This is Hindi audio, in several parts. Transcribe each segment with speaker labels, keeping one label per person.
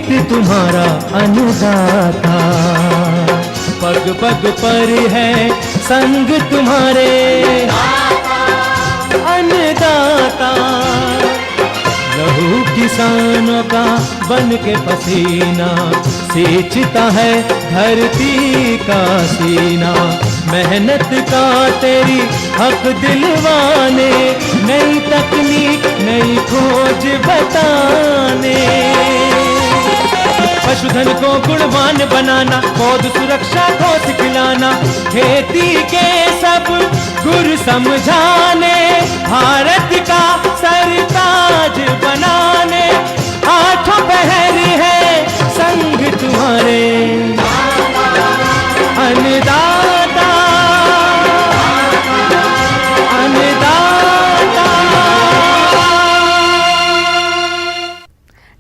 Speaker 1: मीत तुम्हारा अन्नदाता, पग पग पर है संग तुम्हारे अन्नदाता। लहू किसानों का बन के पसीना सींचता है धरती का सीना। मेहनत का तेरी हक दिलवाने, नई तकनीक नई खोज बताने। पशुधन को गुणवान बनाना, पौध सुरक्षा को सिखलाना, खेती के सब गुर समझाने, भारत का सरताज बनाने। आठों पहर है संग तुम्हारे अन्नदाता, अन्नदाता।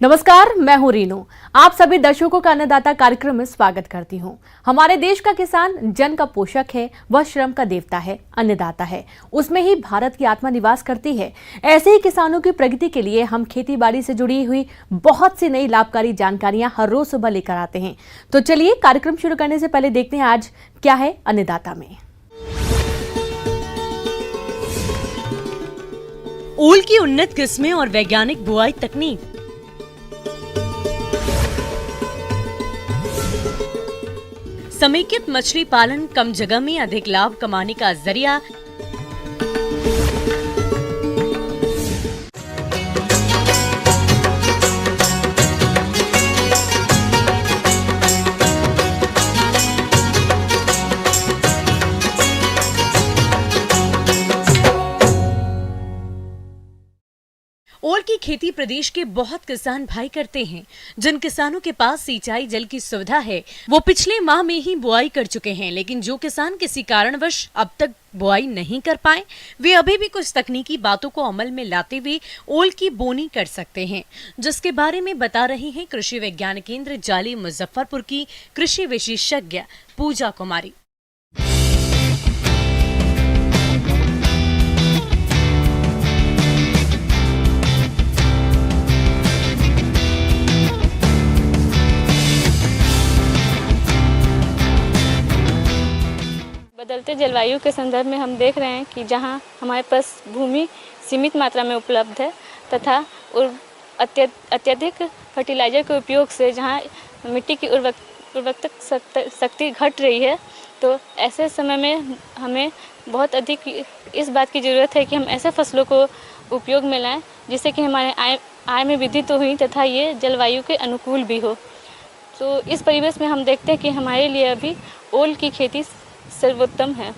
Speaker 2: नमस्कार, मैं हूं रीनू। आप सभी दर्शकों का अन्नदाता कार्यक्रम में स्वागत करती हूं। हमारे देश का किसान जन का पोषक है, वह श्रम का देवता है, अन्नदाता है। उसमें ही भारत की आत्मा निवास करती है। ऐसे ही किसानों की प्रगति के लिए हम खेती बाड़ी से जुड़ी हुई बहुत सी नई लाभकारी जानकारियां हर रोज सुबह लेकर आते हैं। तो चलिए कार्यक्रम शुरू करने से पहले देखते हैं आज क्या है अन्नदाता में।
Speaker 3: ओल की उन्नत किस्में और वैज्ञानिक बुआई तकनीक। समेकित मछली पालन कम जगह में अधिक लाभ कमाने का जरिया। ओल की खेती प्रदेश के बहुत किसान भाई करते हैं। जिन किसानों के पास सिंचाई जल की सुविधा है वो पिछले माह में ही बुआई कर चुके हैं, लेकिन जो किसान किसी कारणवश अब तक बुआई नहीं कर पाए, वे अभी भी कुछ तकनीकी बातों को अमल में लाते हुए ओल की बोनी कर सकते हैं, जिसके बारे में बता रही हैं कृषि विज्ञान केंद्र जाली मुजफ्फरपुर की कृषि विशेषज्ञ पूजा कुमारी।
Speaker 4: बदलते जलवायु के संदर्भ में हम देख रहे हैं कि जहां हमारे पास भूमि सीमित मात्रा में उपलब्ध है तथा अत्यधिक फर्टिलाइजर के उपयोग से जहां मिट्टी की उर्वरकता शक्ति घट रही है, तो ऐसे समय में हमें बहुत अधिक इस बात की ज़रूरत है कि हम ऐसे फसलों को उपयोग में लाएँ जिससे कि हमारे आय में वृद्धि तो हुई तथा ये जलवायु के अनुकूल भी हो। तो इस परिवेश में हम देखते हैं कि हमारे लिए अभी ओल की खेती सर्वोत्तम है।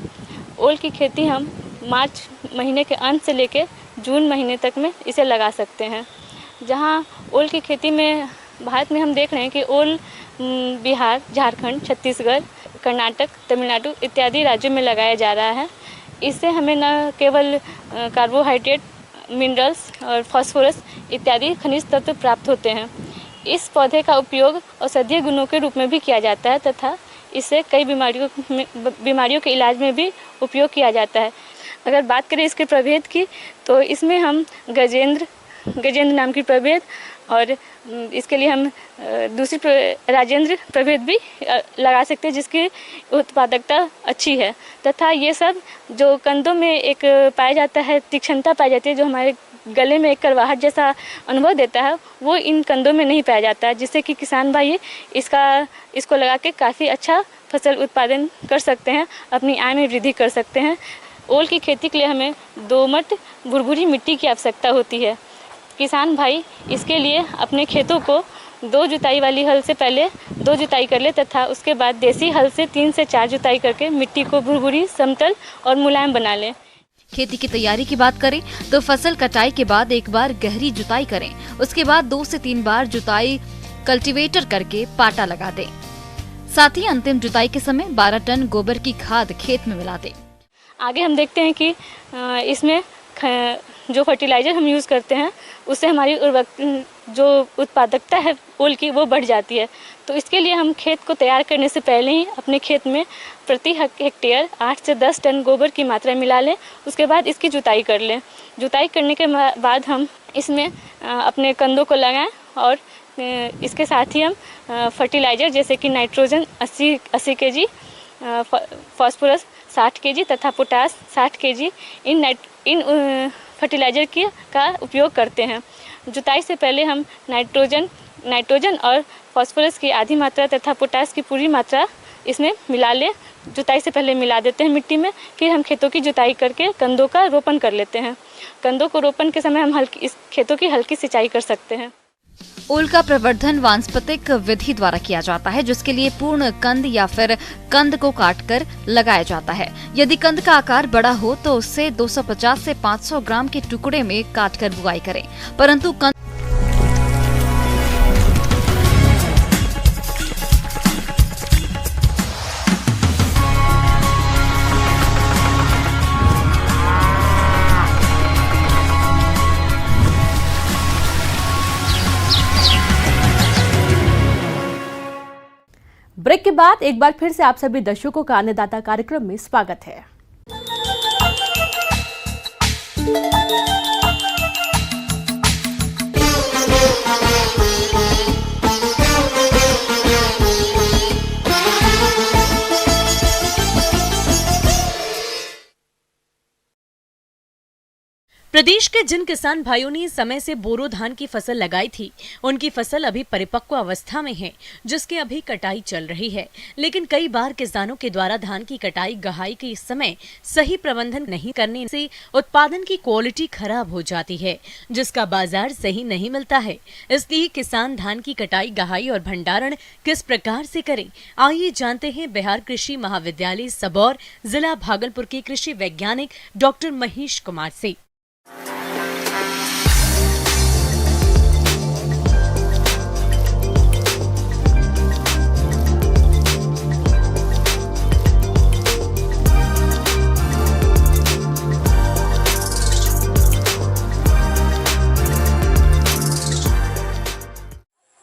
Speaker 4: ओल की खेती हम मार्च महीने के अंत से लेकर जून महीने तक में इसे लगा सकते हैं। जहां ओल की खेती में भारत में हम देख रहे हैं कि ओल बिहार, झारखंड, छत्तीसगढ़, कर्नाटक, तमिलनाडु इत्यादि राज्यों में लगाया जा रहा है। इससे हमें न केवल कार्बोहाइड्रेट, मिनरल्स और फास्फोरस इत्यादि खनिज तत्व प्राप्त होते हैं। इस पौधे का उपयोग औषधीय गुणों के रूप में भी किया जाता है तथा इससे कई बीमारियों के इलाज में भी उपयोग किया जाता है। अगर बात करें इसके प्रभेद की, तो इसमें हम गजेंद्र नाम की प्रभेद और इसके लिए हम दूसरी राजेंद्र प्रभेद भी लगा सकते हैं जिसकी उत्पादकता अच्छी है। तथा ये सब जो कंदों में एक पाया जाता है, तीक्ष्णता पाई जाती है, जो हमारे गले में एक करवाहट जैसा अनुभव देता है, वो इन कंदों में नहीं पाया जाता है, जिससे कि किसान भाई इसको लगा के काफ़ी अच्छा फसल उत्पादन कर सकते हैं, अपनी आय में वृद्धि कर सकते हैं। ओल की खेती के लिए हमें दोमट भुरभुरी मिट्टी की आवश्यकता होती है। किसान भाई इसके लिए अपने खेतों को 2 जुताई वाली हल से पहले 2 जुताई कर ले तथा उसके बाद देसी हल से 3 से 4 जुताई करके मिट्टी को भुरभुरी, समतल और मुलायम बना लें।
Speaker 5: खेती की तैयारी की बात करें तो फसल कटाई के बाद एक बार गहरी जुताई करें, उसके बाद 2 से 3 बार जुताई कल्टीवेटर करके पाटा लगा दें। साथ ही अंतिम जुताई के समय 12 टन गोबर की खाद खेत में मिला दें।
Speaker 4: आगे हम देखते हैं कि इसमें जो फर्टिलाइज़र हम यूज़ करते हैं उससे हमारी जो उत्पादकता है ओल की वो बढ़ जाती है। तो इसके लिए हम खेत को तैयार करने से पहले ही अपने खेत में प्रति हेक्टेयर 8 से 10 टन गोबर की मात्रा मिला लें। उसके बाद इसकी जुताई कर लें। जुताई करने के बाद हम इसमें अपने कंदों को लगाएं और इसके साथ ही हम फर्टिलाइज़र जैसे कि नाइट्रोजन 80 kg, फास्फोरस 60 kg तथा पोटास 60 kg इन फर्टिलाइज़र का उपयोग करते हैं। जुताई से पहले हम नाइट्रोजन और फास्फोरस की आधी मात्रा तथा पोटास की पूरी मात्रा इसमें जुताई से पहले मिला देते हैं मिट्टी में। फिर हम खेतों की जुताई करके कंदों का रोपण कर लेते हैं। कंदों को रोपण के समय हम इस खेतों की हल्की सिंचाई कर सकते हैं।
Speaker 5: ओल का प्रवर्धन वानस्पतिक विधि द्वारा किया जाता है, जिसके लिए पूर्ण कंद या फिर कंद को काटकर लगाया जाता है। यदि कंद का आकार बड़ा हो तो उससे 250 से 500 ग्राम के टुकड़े में काटकर बुआई करें, परंतु कंद
Speaker 2: ब्रेक के बाद एक बार फिर से आप सभी दर्शकों का अन्नदाता कार्यक्रम में स्वागत है।
Speaker 3: प्रदेश के जिन किसान भाइयों ने समय से बोरो धान की फसल लगाई थी, उनकी फसल अभी परिपक्व अवस्था में है, जिसके अभी कटाई चल रही है। लेकिन कई बार किसानों के द्वारा धान की कटाई गहाई के समय सही प्रबंधन नहीं करने से उत्पादन की क्वालिटी खराब हो जाती है, जिसका बाजार सही नहीं मिलता है। इसलिए किसान धान की कटाई, गहाई और भंडारण किस प्रकार से करें, आइए जानते हैं बिहार कृषि महाविद्यालय सबौर जिला भागलपुर के कृषि वैज्ञानिक डॉक्टर महेश कुमार से।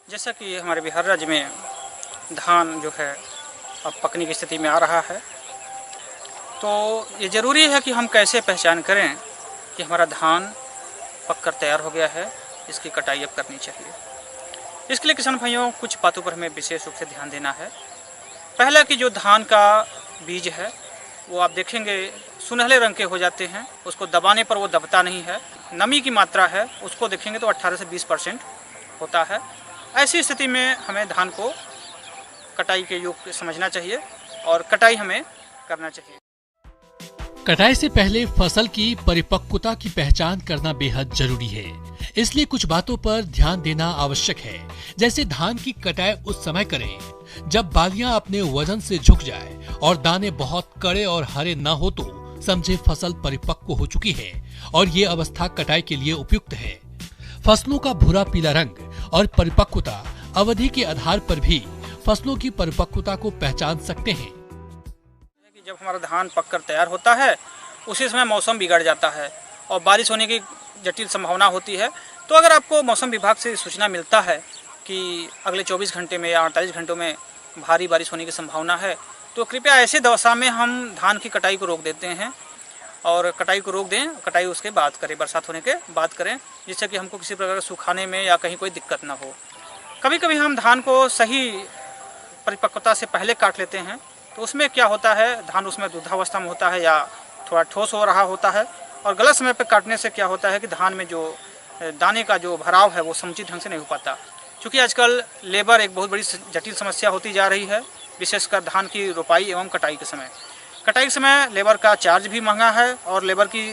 Speaker 6: जैसा कि हमारे बिहार राज्य में धान जो है अब पकने की स्थिति में आ रहा है, तो ये ज़रूरी है कि हम कैसे पहचान करें कि हमारा धान पककर तैयार हो गया है, इसकी कटाई अब करनी चाहिए। इसके लिए किसान भाइयों कुछ बातों पर हमें विशेष रूप से ध्यान देना है। पहला कि जो धान का बीज है वो आप देखेंगे सुनहले रंग के हो जाते हैं, उसको दबाने पर वो दबता नहीं है। नमी की मात्रा है उसको देखेंगे तो 18 से 20% होता है। ऐसी स्थिति में हमें धान को कटाई के योग्य समझना चाहिए और कटाई हमें करना चाहिए।
Speaker 7: कटाई से पहले फसल की परिपक्वता की पहचान करना बेहद जरूरी है, इसलिए कुछ बातों पर ध्यान देना आवश्यक है। जैसे धान की कटाई उस समय करें जब बालियां अपने वजन से झुक जाए और दाने बहुत कड़े और हरे न हो तो समझे फसल परिपक्व हो चुकी है और ये अवस्था कटाई के लिए उपयुक्त है। फसलों का भूरा पीला रंग और परिपक्वता अवधि के आधार पर भी फसलों की परिपक्वता को पहचान सकते हैं।
Speaker 6: जब हमारा धान पककर तैयार होता है उसी समय मौसम बिगड़ जाता है और बारिश होने की जटिल संभावना होती है। तो अगर आपको मौसम विभाग से सूचना मिलता है कि अगले 24 घंटे में या 48 घंटों में भारी बारिश होने की संभावना है, तो कृपया ऐसे दशा में हम धान की कटाई को रोक देते हैं और कटाई को रोक दें। कटाई उसके बाद करें, बरसात होने के बाद करें, जिससे कि हमको किसी प्रकार का सुखाने में या कहीं कोई दिक्कत ना हो। कभी कभी हम धान को सही परिपक्वता से पहले काट लेते हैं, तो उसमें क्या होता है, धान उसमें दुग्धावस्था में होता है या थोड़ा ठोस हो रहा होता है, और गलत समय पर काटने से क्या होता है कि धान में जो दाने का जो भराव है वो समुचित ढंग से नहीं हो पाता। क्योंकि आजकल लेबर एक बहुत बड़ी जटिल समस्या होती जा रही है, विशेषकर धान की रोपाई एवं कटाई के समय। कटाई के समय लेबर का चार्ज भी महंगा है और लेबर की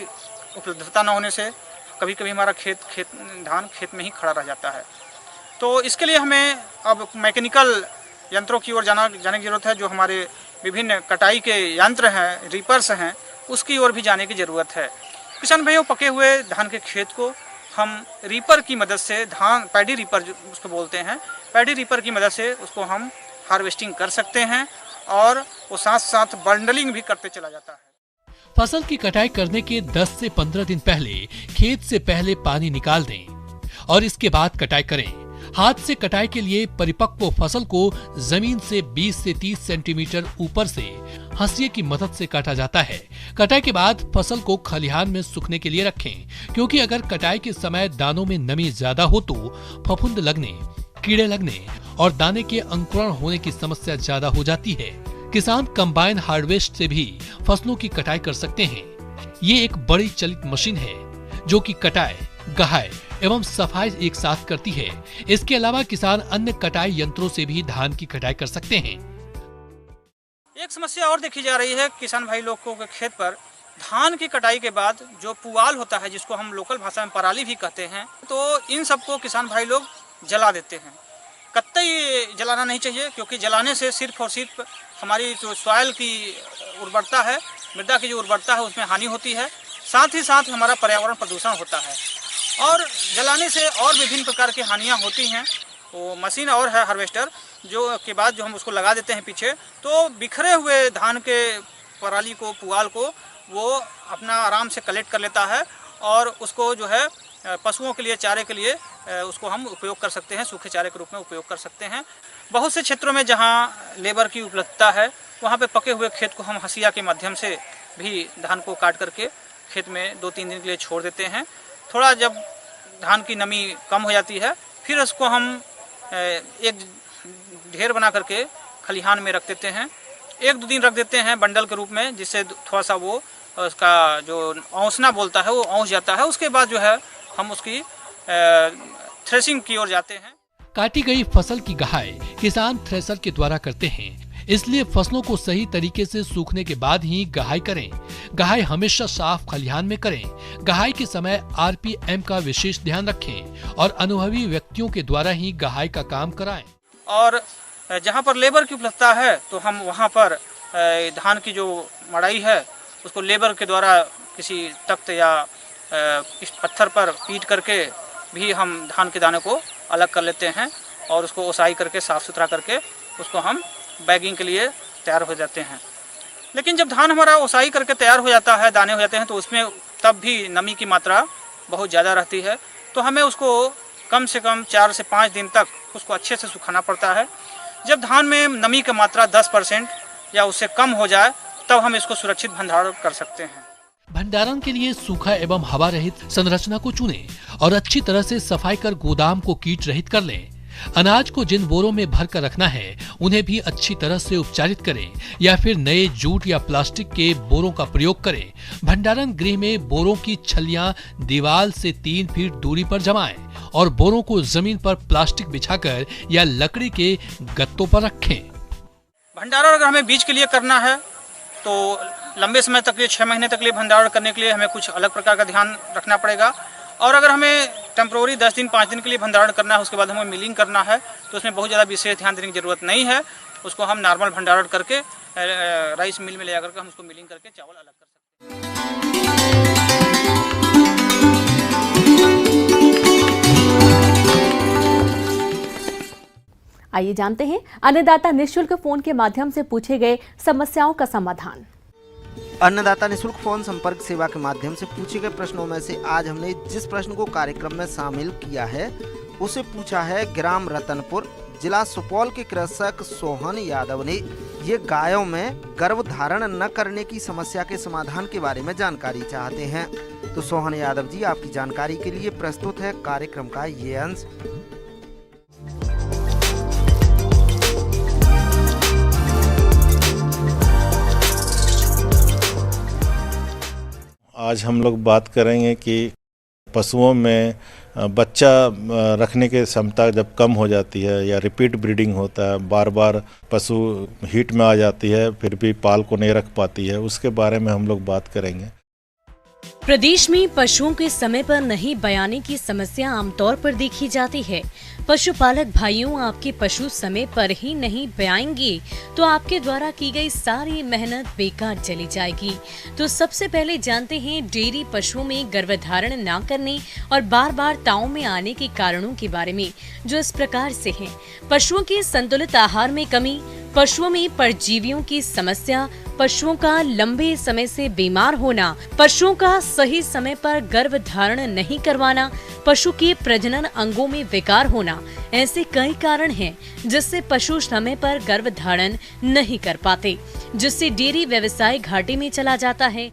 Speaker 6: उपलब्धता न होने से कभी कभी हमारा धान खेत में ही खड़ा रह जाता है। तो इसके लिए हमें अब मैकेनिकल यंत्रों की ओर जाने की ज़रूरत है। जो हमारे विभिन्न कटाई के यंत्र हैं, रीपर्स हैं, उसकी ओर भी जाने की ज़रूरत है। किसान भाइयों, पके हुए धान के खेत को हम रीपर की मदद से, पैडी रीपर उसको बोलते हैं, पैडी रीपर की मदद से उसको हम हार्वेस्टिंग कर सकते हैं और वो साथ साथ बंडलिंग भी करते चला जाता है।
Speaker 7: फसल की कटाई करने के 10 से 15 दिन पहले खेत से पहले पानी निकाल दें और इसके बाद कटाई करें। हाथ से कटाई के लिए परिपक्व फसल को जमीन से 20 से 30 सेंटीमीटर ऊपर से हंसिये की मदद से काटा जाता है। कटाई के बाद फसल को खलिहान में सूखने के लिए रखें, क्योंकि अगर कटाई के समय दानों में नमी ज्यादा हो तो फफूंद लगने कीड़े लगने और दाने के अंकुरण होने की समस्या ज्यादा हो जाती है। किसान कंबाइन हार्वेस्ट से भी फसलों की कटाई कर सकते हैं। ये एक बड़ी चलित मशीन है जो कि कटाई, गहाई एवं सफाई एक साथ करती है। इसके अलावा किसान अन्य कटाई यंत्रों से भी धान की कटाई कर सकते हैं।
Speaker 6: एक समस्या और देखी जा रही है किसान भाई लोगों के खेत पर, धान की कटाई के बाद जो पुआल होता है, जिसको हम लोकल भाषा में पराली भी कहते हैं, तो इन सबको किसान भाई लोग जला देते हैं। कतई जलाना नहीं चाहिए, क्योंकि जलाने से सिर्फ और सिर्फ हमारी जो सॉइल की उर्वरता है, मृदा की जो उर्वरता है, उसमें हानि होती है। साथ ही साथ हमारा पर्यावरण प्रदूषण होता है और जलाने से और विभिन्न प्रकार की हानियाँ होती हैं। वो मशीन और है हार्वेस्टर जो के बाद जो हम उसको लगा देते हैं पीछे, तो बिखरे हुए धान के पराली को, पुआल को वो अपना आराम से कलेक्ट कर लेता है और उसको जो है पशुओं के लिए, चारे के लिए उसको हम उपयोग कर सकते हैं, सूखे चारे के रूप में उपयोग कर सकते हैं। बहुत से क्षेत्रों में जहाँ लेबर की उपलब्धता है, वहाँ पे पके हुए खेत को हम हंसिया के माध्यम से भी धान को काट करके खेत में 2-3 दिन के लिए छोड़ देते हैं। थोड़ा जब धान की नमी कम हो जाती है, फिर उसको हम एक ढेर बना करके खलिहान में रख देते हैं। 1-2 दिन रख देते हैं बंडल के रूप में, जिससे थोड़ा सा वो उसका जो औंसना बोलता है वो औंस जाता है। उसके बाद जो है हम उसकी थ्रेसिंग की ओर जाते हैं।
Speaker 7: काटी गई फसल की गहाई किसान थ्रेसर के द्वारा करते हैं, इसलिए फसलों को सही तरीके से सूखने के बाद ही गहाई करें। गहाई हमेशा साफ खलिहान में करें। गहाई के समय आरपीएम का विशेष ध्यान रखें और अनुभवी व्यक्तियों के द्वारा ही गहाई का काम कराएं। और
Speaker 6: जहाँ पर लेबर की उपलब्धता है, तो हम वहाँ पर धान की जो मड़ाई है उसको लेबर के द्वारा किसी तख्त या इस पत्थर पर पीट करके भी हम धान के दाने को अलग कर लेते हैं और उसको ओसाई करके, साफ़ सुथरा करके उसको हम बैगिंग के लिए तैयार हो जाते हैं। लेकिन जब धान हमारा ओसाई करके तैयार हो जाता है, दाने हो जाते हैं, तो उसमें तब भी नमी की मात्रा बहुत ज़्यादा रहती है। तो हमें उसको कम से कम 4 से 5 दिन तक उसको अच्छे से सुखाना पड़ता है। जब धान में नमी की मात्रा 10% या उससे कम हो जाए, तब हम इसको सुरक्षित भंडारण कर सकते हैं।
Speaker 7: भंडारण के लिए सूखा एवं हवा रहित संरचना को चुनें और अच्छी तरह से सफाई कर गोदाम को कीट रहित कर लें। अनाज को जिन बोरों में भर कर रखना है, उन्हें भी अच्छी तरह से उपचारित करें या फिर नए जूट या प्लास्टिक के बोरों का प्रयोग करें। भंडारण गृह में बोरों की छलियां दीवार से 3 फीट दूरी पर जमाएं और बोरों को जमीन पर प्लास्टिक बिछाकर या लकड़ी के गत्तों पर रखें।
Speaker 6: भंडारण अगर हमें बीज के लिए करना है, तो लंबे समय तक, 6 महीने तक लिए भंडारण करने के लिए हमें कुछ अलग प्रकार का ध्यान रखना पड़ेगा। और अगर हमें टेम्प्रोरी 10 दिन 5 दिन के लिए भंडारण करना है, उसके बाद हमें मिलिंग करना है, तो उसमें बहुत ज़्यादा विशेष ध्यान देने की जरूरत नहीं है। उसको हम नॉर्मल भंडारण करके राइस मिल में ले जाकर हम उसको मिलिंग करके चावल अलग कर सकते हैं।
Speaker 2: आइए जानते हैं अन्नदाता निःशुल्क फोन के माध्यम से पूछे गए समस्याओं का समाधान।
Speaker 8: अन्नदाता निःशुल्क फोन संपर्क सेवा के माध्यम से पूछे गए प्रश्नों में से आज हमने जिस प्रश्न को कार्यक्रम में शामिल किया है, उसे पूछा है ग्राम रतनपुर, जिला सुपौल के कृषक सोहन यादव ने। ये गायों में गर्भधारण न करने की समस्या के समाधान के बारे में जानकारी चाहते हैं। तो सोहन यादव जी, आपकी जानकारी के लिए प्रस्तुत है कार्यक्रम का ये अंश।
Speaker 9: आज हम लोग बात करेंगे कि पशुओं में बच्चा रखने की क्षमता जब कम हो जाती है या रिपीट ब्रीडिंग होता है, बार बार पशु हीट में आ जाती है, फिर भी पाल को नहीं रख पाती है, उसके बारे में हम लोग बात करेंगे।
Speaker 3: प्रदेश में पशुओं के समय पर नहीं बयाने की समस्या आमतौर पर देखी जाती है। पशुपालक भाइयों, आपके पशु समय पर ही नहीं ब्याएंगे तो आपके द्वारा की गई सारी मेहनत बेकार चली जाएगी। तो सबसे पहले जानते हैं डेयरी पशुओं में गर्भधारण न करने और बार बार ताव में आने के कारणों के बारे में, जो इस प्रकार से हैं। पशुओं के संतुलित आहार में कमी, पशुओं में परजीवियों की समस्या, पशुओं का लंबे समय से बीमार होना, पशुओं का सही समय पर गर्भधारण नहीं करवाना, पशु के प्रजनन अंगों में विकार होना, ऐसे कई कारण हैं जिससे पशु समय पर गर्भधारण नहीं कर पाते, जिससे डेयरी व्यवसाय घाटे में चला जाता है।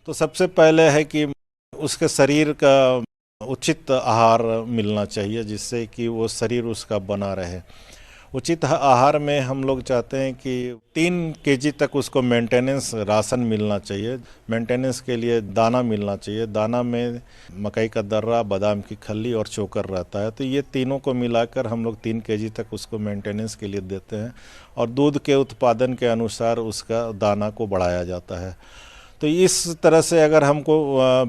Speaker 9: तो सबसे पहले है कि उसके शरीर का उचित आहार मिलना चाहिए जिससे कि वो शरीर उसका बना रहे। उचित आहार में हम लोग चाहते हैं कि 3 केजी तक उसको मेंटेनेंस राशन मिलना चाहिए। मेंटेनेंस के लिए दाना मिलना चाहिए। दाना में मकई का दर्रा, बादाम की खल्ली और चोकर रहता है। तो ये तीनों को मिलाकर हम लोग 3 केजी तक उसको मेंटेनेंस के लिए देते हैं और दूध के उत्पादन के अनुसार उसका दाना को बढ़ाया जाता है। तो इस तरह से अगर हमको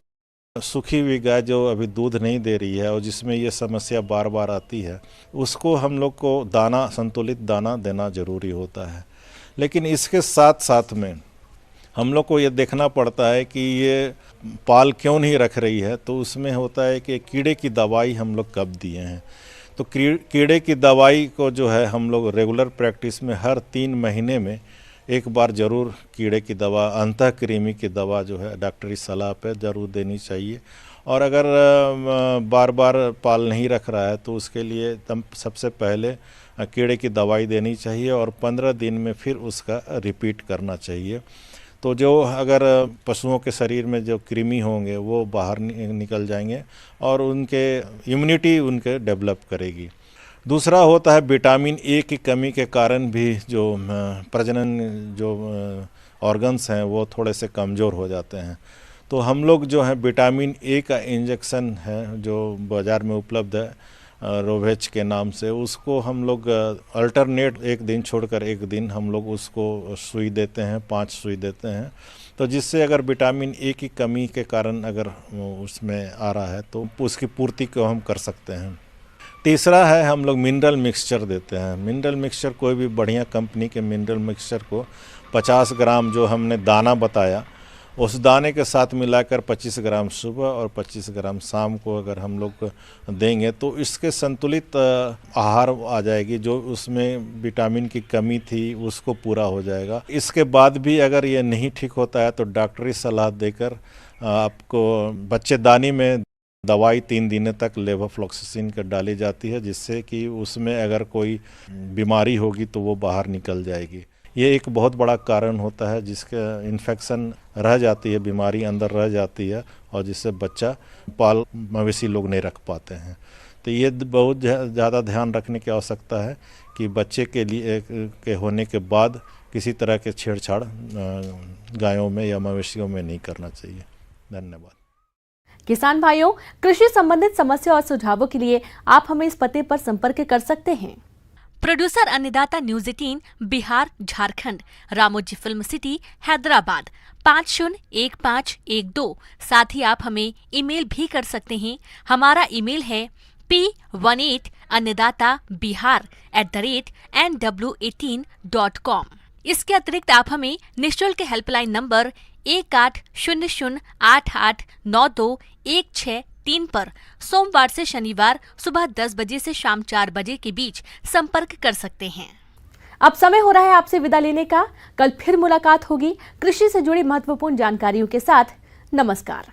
Speaker 9: सूखी हुई गाय जो अभी दूध नहीं दे रही है और जिसमें ये समस्या बार बार आती है, उसको हम लोग को दाना, संतुलित दाना देना ज़रूरी होता है। लेकिन इसके साथ साथ में हम लोग को ये देखना पड़ता है कि ये पाल क्यों नहीं रख रही है। तो उसमें होता है कि कीड़े की दवाई हम लोग कब दिए हैं। तो कीड़े की दवाई को जो है हम लोग रेगुलर प्रैक्टिस में हर 3 महीने में एक बार ज़रूर कीड़े की दवा, अंतःकृमि की दवा जो है डॉक्टरी सलाह पे ज़रूर देनी चाहिए। और अगर बार बार पाल नहीं रख रहा है तो उसके लिए सबसे पहले कीड़े की दवाई देनी चाहिए और 15 दिन में फिर उसका रिपीट करना चाहिए। तो जो अगर पशुओं के शरीर में जो कृमि होंगे वो बाहर निकल जाएंगे और उनके इम्यूनिटी उनके डेवलप करेगी। दूसरा होता है विटामिन ए की कमी के कारण भी जो प्रजनन जो ऑर्गन्स हैं वो थोड़े से कमज़ोर हो जाते हैं। तो हम लोग जो है विटामिन ए का इंजेक्शन है जो बाज़ार में उपलब्ध है रोवेच के नाम से, उसको हम लोग अल्टरनेट एक दिन छोड़कर एक दिन हम लोग उसको सुई देते हैं, 5 सुई देते हैं। तो जिससे अगर विटामिन ए की कमी के कारण अगर उसमें आ रहा है तो उसकी पूर्ति को हम कर सकते हैं। तीसरा है हम लोग मिनरल मिक्सचर देते हैं। मिनरल मिक्सचर कोई भी बढ़िया कंपनी के मिनरल मिक्सचर को 50 ग्राम जो हमने दाना बताया उस दाने के साथ मिलाकर 25 ग्राम सुबह और 25 ग्राम शाम को अगर हम लोग देंगे तो इसके संतुलित आहार आ जाएगी। जो उसमें विटामिन की कमी थी उसको पूरा हो जाएगा। इसके बाद भी अगर ये नहीं ठीक होता है तो डॉक्टरी सलाह देकर आपको बच्चेदानी में दवाई 3 दिन तक लेवोफ्लॉक्सासिन का डाली जाती है जिससे कि उसमें अगर कोई बीमारी होगी तो वो बाहर निकल जाएगी। ये एक बहुत बड़ा कारण होता है जिसका इन्फेक्शन रह जाती है, बीमारी अंदर रह जाती है और जिससे बच्चा पाल मवेशी लोग नहीं रख पाते हैं। तो ये बहुत ज़्यादा ध्यान रखने की आवश्यकता है कि बच्चे के लिए के होने के बाद किसी तरह के छेड़छाड़ गायों में या मवेशियों में नहीं करना चाहिए। धन्यवाद।
Speaker 2: किसान भाइयों, कृषि संबंधित समस्या और सुझावों के लिए आप हमें इस पते पर संपर्क कर सकते हैं।
Speaker 3: प्रोड्यूसर अन्नदाता news 18 Bihar Jharkhand, Ramoji film city Hyderabad 501512। साथ ही आप हमें ईमेल भी कर सकते हैं। हमारा ईमेल है p18annadatabihar@nw18.com। इसके अतिरिक्त आप हमें निःशुल्क हेल्पलाइन नंबर 1800889216 पर सोमवार से शनिवार सुबह 10 बजे से शाम 4 बजे के बीच संपर्क कर सकते हैं।
Speaker 2: अब समय हो रहा है आपसे विदा लेने का। कल फिर मुलाकात होगी कृषि से जुड़ी महत्वपूर्ण जानकारियों के साथ। नमस्कार।